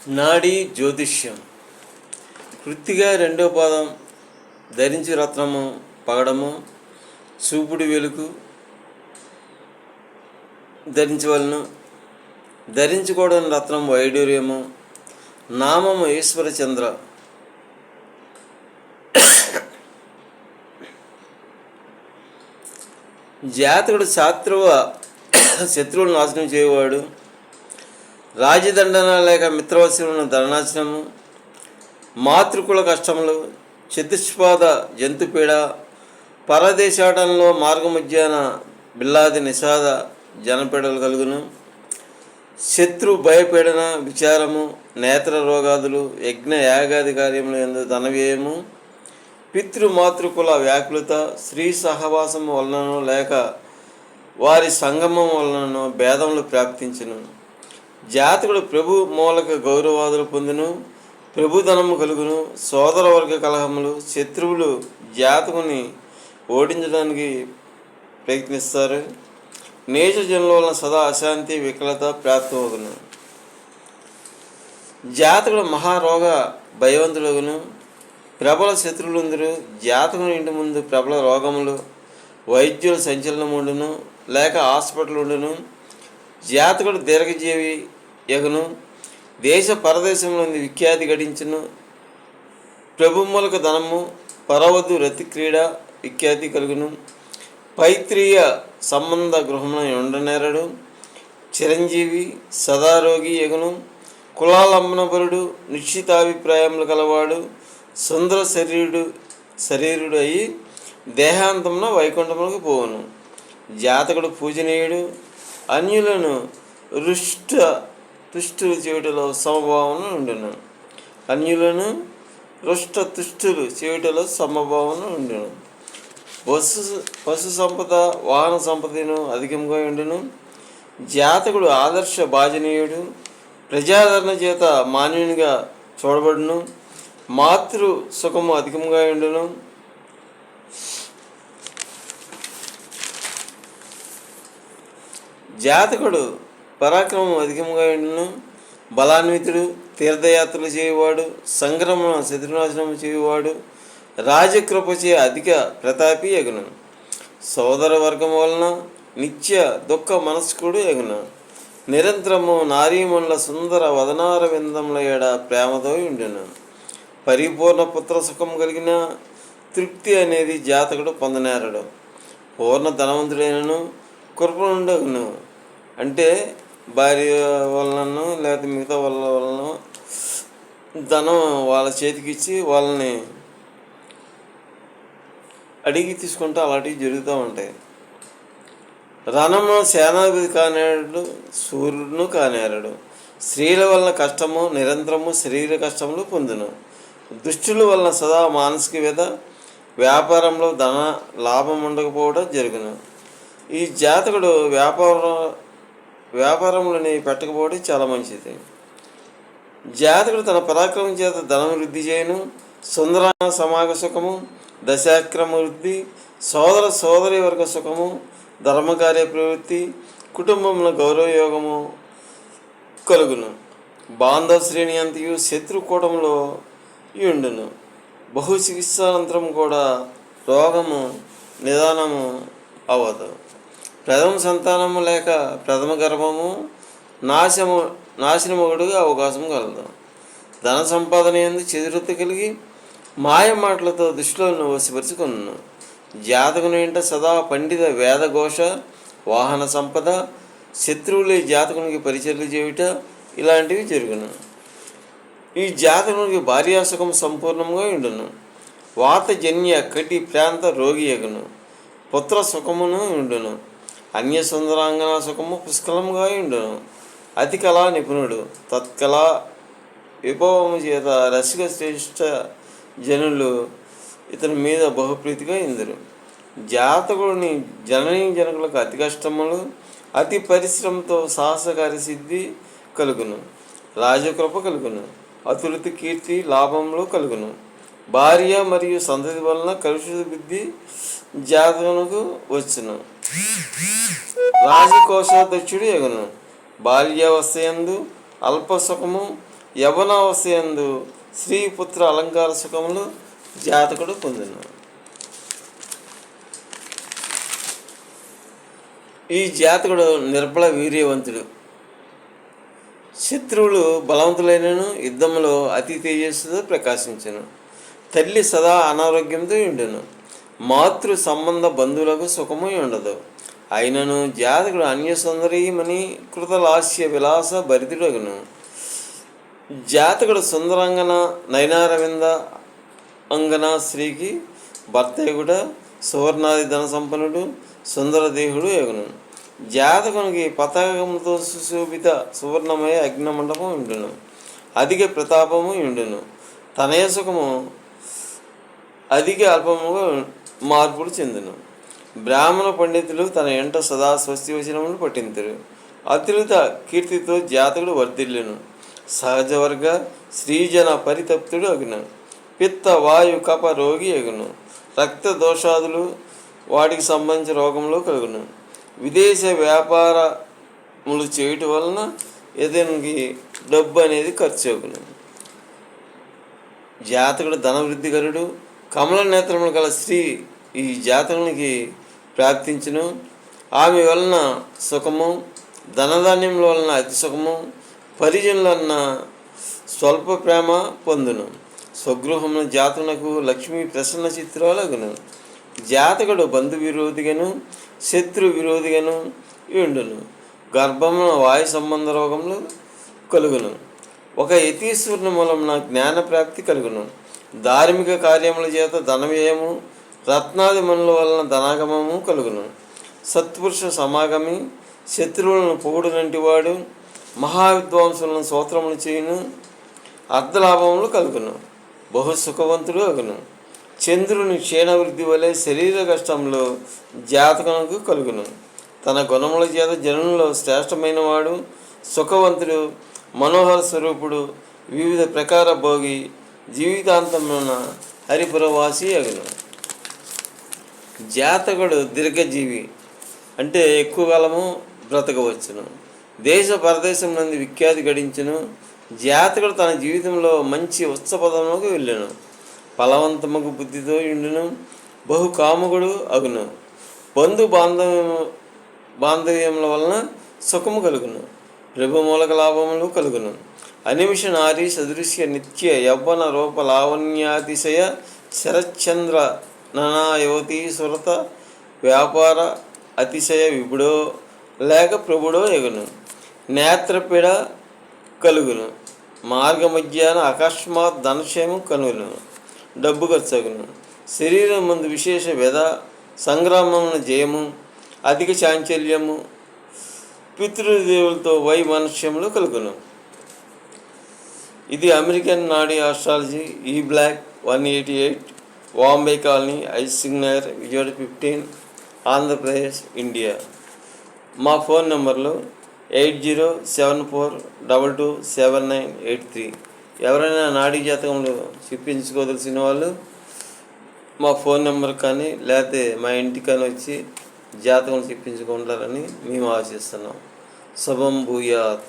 నాడీ జ్యోతిష్యం. కృత్తిగా రెండో పాదం ధరించి రత్నము పగడము, చూపుడు వెలుగు ధరించవలను. ధరించుకోవడం రత్నం వైడూర్యము. నామము ఈశ్వరచంద్ర. జాతకుడు శత్రువులను నాశనం చేయవాడు. రాజదండన లేక మిత్రవశములను ధననాశనము, మాతృకుల కష్టములు, చతుష్పాద జంతుపీడ, పరదేశాటంలో మార్గమధ్యాన బిల్లాది నిషాద జనపీడలు కలుగును. శత్రు భయపీడన, విచారము, నేత్ర రోగాదులు, యజ్ఞ యాగాది కార్యములు ఎందు ధనవ్యయము, పితృమాతృకుల వ్యాకులత, స్త్రీ సహవాసము వలనను లేక వారి సంగమం వలనను భేదములు ప్రాప్తించును. జాతకుడు ప్రభు మూలక గౌరవాదులు పొందును. ప్రభుధనము కలుగును. సోదరవర్గ కలహములు, శత్రువులు జాతకుని ఓడించడానికి ప్రయత్నిస్తారు. నేచజనుల వలన సదా అశాంతి వికలత ప్రాప్తమగును. జాతకుడు మహారోగ భయవంతుడుగును. ప్రబల శత్రువులందరూ జాతకుని ఇంటి ముందు ప్రబల రోగములు, వైద్యుల సంచలనం ఉండును లేక హాస్పిటల్ ఉండును. జాతకుడు దీర్ఘజీవి యగును. దేశ పరదేశంలో విఖ్యాతి గడించును. ప్రభుములకు ధనము, పరవధు రతి క్రీడ విఖ్యాతి కలుగును. పైత్రీయ సంబంధ గృహమున ఉండనేరడు. చిరంజీవి సదారోగి యగును. కులాలంబనపరుడు, నిశ్చితాభిప్రాయములు కలవాడు, సుందర శరీరుడు అయి దేహాంతమున వైకుంఠములకు పోవును. జాతకుడు పూజనీయుడు. అన్యులను తుష్టులు చేయుటలో సమభావన ఉండును. అన్యులను తుష్టులు చేయుటలో సమభావన ఉండును. పశు సంపద, వాహన సంపదను అధికంగా ఉండును. జాతకుడు ఆదర్శ భాజనీయుడు. ప్రజాదరణ చేత మాన్యునిగా చూడబడును. మాతృ సుఖము అధికంగా ఉండును. జాతకుడు పరాక్రమం అధికంగా ఉండును. బలాన్వితుడు. తీర్థయాత్రలు చేయువాడు. సంగ్రమణ శత్రునాశనం చేయువాడు. రాజకృపచే అధిక ప్రతాపి యగును. సోదర వర్గం వలన నిత్య దుఃఖ మనస్కుడు యగును. నిరంతరము నారీమణుల సుందర వదనార విందముల ఏడ ప్రేమతో ఉండును. పరిపూర్ణ పుత్ర సుఖం కలిగిన తృప్తి అనేది జాతకుడు పొందనేరడు. పూర్ణ ధనవంతుడైనను కృపణుడగును. అంటే భార్య వలన లేకపోతే మిగతా వాళ్ళ వలన ధనం వాళ్ళ చేతికి ఇచ్చి వాళ్ళని అడిగి తీసుకుంటూ అలాంటివి జరుగుతూ ఉంటాయి. రణము సేనాధిపతి కానేరడు, సూర్యుడును కానేరడు. స్త్రీల వలన కష్టము, నిరంతరము శరీర కష్టములు పొందును. దుష్టుల వలన సదా మానసిక వ్యధ, వ్యాపారంలో ధన లాభం ఉండకపోవడం జరుగును. ఈ జాతకుడు వ్యాపారంలోని పెట్టకపోవడం చాలా మంచిది. జాతకుడు తన పరాక్రమం చేత ధనం వృద్ధి చేయను. సుందర సమాగ సుఖము, దశాక్రమ వృద్ధి, సోదరి వర్గ సుఖము, ధర్మకార్య ప్రవృత్తి, కుటుంబంలో గౌరవయోగము కలుగును. బాంధవ శ్రేణి అంతయు శత్రుకూటంలో ఉండును. బహు చికిత్సానంతరం కూడా రోగము నిదానము అవ్వదు. ప్రథమ సంతానము లేక ప్రథమ గర్భము నాశనమొకటిగా అవకాశం కలదు. ధన సంపాదన ఎందు చెదురత కలిగి మాయ మాటలతో దుష్టులను వశపరుచుకును. జాతకుని ఇంట సదా పండిత వేదఘోష, వాహన సంపద, శత్రువులే జాతకునికి పరిచర్లు చేయుట ఇలాంటివి జరుగును. ఈ జాతకునికి భార్యాసుఖం సంపూర్ణంగా ఉండును. వాతజన్య కటి ప్రాంత రోగి యగును. పుత్ర సుఖమును ఉండును. అన్య సుందరాంగన సుఖము పుష్కలంగా ఉండును. అతి కళా నిపుణుడు. తత్కళా విభవము చేత రసిక శ్రేష్ఠ జనులు ఇతని మీద బహుప్రీతిగా ఇందురు. జాతకుడిని జనకులకు అతి కష్టములు, అతి పరిశ్రమతో సాహసకార్య సిద్ధి కలుగును. రాజకృప కలుగును. అతులిత కీర్తి లాభంలో కలుగును. భార్య మరియు సంతతి వలన కలుషిత బుద్ధి జాతకునకు వచ్చును. రాజకోశాధ్యక్షుడు యగును. బాల్యావస్థయందు అల్ప సుఖము, యవనావస్థయందు స్త్రీ పుత్ర అలంకార సుఖములు జాతకుడు పొందును. ఈ జాతకుడు నిర్బల వీర్యవంతుడు. శత్రువులు బలవంతులైనను యుద్ధంలో అతి తేజస్సుతో ప్రకాశించును. తల్లి సదా అనారోగ్యంతో ఉండును. మాతృ సంబంధ బంధువులకు సుఖము ఉండదు. అయినను జాతకుడు అన్య సుందరీమణి కృతలాస్య విలాస భరితుడగును. జాతకుడు సుందరాంగన నయనారవింద అంగన స్త్రీకి భర్తయుడు, సువర్ణాది ధన సంపన్నుడు, సుందరదేహుడు ఎగును. జాతకునికి పతాకముతో సుశోభిత సువర్ణమయ అగ్నిమండపం ఉండును. అధిక ప్రతాపము ఉండును. తనయ సుఖము అధిక అల్పముగా మార్పులు చెందును. బ్రాహ్మణ పండితులు తన ఎంట సదా స్వస్తి వచనములు పఠింతురు. అత్యుత కీర్తితో జాతకుడు వర్ధిల్లును. సహజ వర్గ శ్రీజన పరితప్తుడు అగును. పిత్త వాయు కప రోగి అగును. రక్త దోషాదులు వాటికి సంబంధించిన రోగంలో కలుగును. విదేశ వ్యాపారములు చేయటం వలన ఇతనికి డబ్బు అనేది ఖర్చు అగును. జాతకుడు ధనవృద్ధికరుడు. కమల నేత్రములు గల స్త్రీ ఈ జాతకునికి ప్రాప్తించును. ఆమె వలన సుఖము, ధనధాన్యముల వలన అతి సుఖము, పరిజనుల వలన స్వల్ప ప్రేమ పొందును. స్వగృహమున జాతకునకు లక్ష్మీ ప్రసన్న చిత్రాలగును. జాతకుడు బంధు విరోధిగాను శత్రు విరోధిగాను ఉండును. గర్భమున వాయు సంబంధ రోగములు కలుగును. ఒక యతీశ్వరుని మూలమున జ్ఞాన ప్రాప్తి కలుగును. ధార్మిక కార్యముల చేత ధనవ్యయము, రత్నాది మనుల వలన ధనాగమము కలుగును. సత్పురుష సమాగమి, శత్రువులను పొగుడునంటివాడు, మహావిద్వాంసులను స్తోత్రములు చేయును. అర్ధలాభములు కలుగును. బహు సుఖవంతుడు అగును. చంద్రుని క్షీణవృద్ధి వలె శరీర కష్టంలో జాతకునకు కలుగును. తన గుణముల చేత జనులలో శ్రేష్టమైన వాడు, సుఖవంతుడు, మనోహర స్వరూపుడు, వివిధ ప్రకార భోగి, జీవితాంతమున హరిపురవాసి అగును. జాతకుడు దీర్ఘజీవి అంటే ఎక్కువ కాలము బ్రతకవచ్చును. దేశ పరదేశం నుండి విఖ్యాతి గడించును. జాతకుడు తన జీవితంలో మంచి ఉత్సపదములకు వెళ్ళును. ఫలవంతముకు బుద్ధితో ఉండును. బహుకాముకుడు అగును. బంధు బాంధవ్యముల వలన సుఖము కలుగును. ప్రభుమూలక లాభములు కలుగును. అనిమిష నారీ సదృశ్య నిత్య యవ్వన రూప లావణ్యాతిశయ శరచంద్ర ననాయోతి సురత వ్యాపార అతిశయ విపుడో లేక ప్రభుడో ఎగును. నేత్రపీడ కలుగును. మార్గమధ్యాన అకస్మాత్ ధనక్షేమం కనుగొను. డబ్బు ఖర్చగును. శరీరం మందు విశేష వ్యధ, సంగ్రామమున జయము, అధిక చాంచల్యము, పితృదేవులతో వైమనస్యములు కలుగును. ఇది అమెరికన్ నాడీ ఆస్ట్రాలజీ. ఈ బ్లాక్ 188 వాంబే కాలనీ, ఐసింగ్ నగర్, విజయవాడ 15, ఆంధ్రప్రదేశ్, ఇండియా. మా ఫోన్ నెంబర్లు 8074227983. ఎవరైనా నాడీ జాతకంలో చెప్పించుకోదలసిన వాళ్ళు మా ఫోన్ నెంబర్ కానీ లేకపోతే మా ఇంటికి కానీ వచ్చి జాతకం చెప్పించుకుంటారని మేము ఆశిస్తున్నాం. శుభం భూయాత్.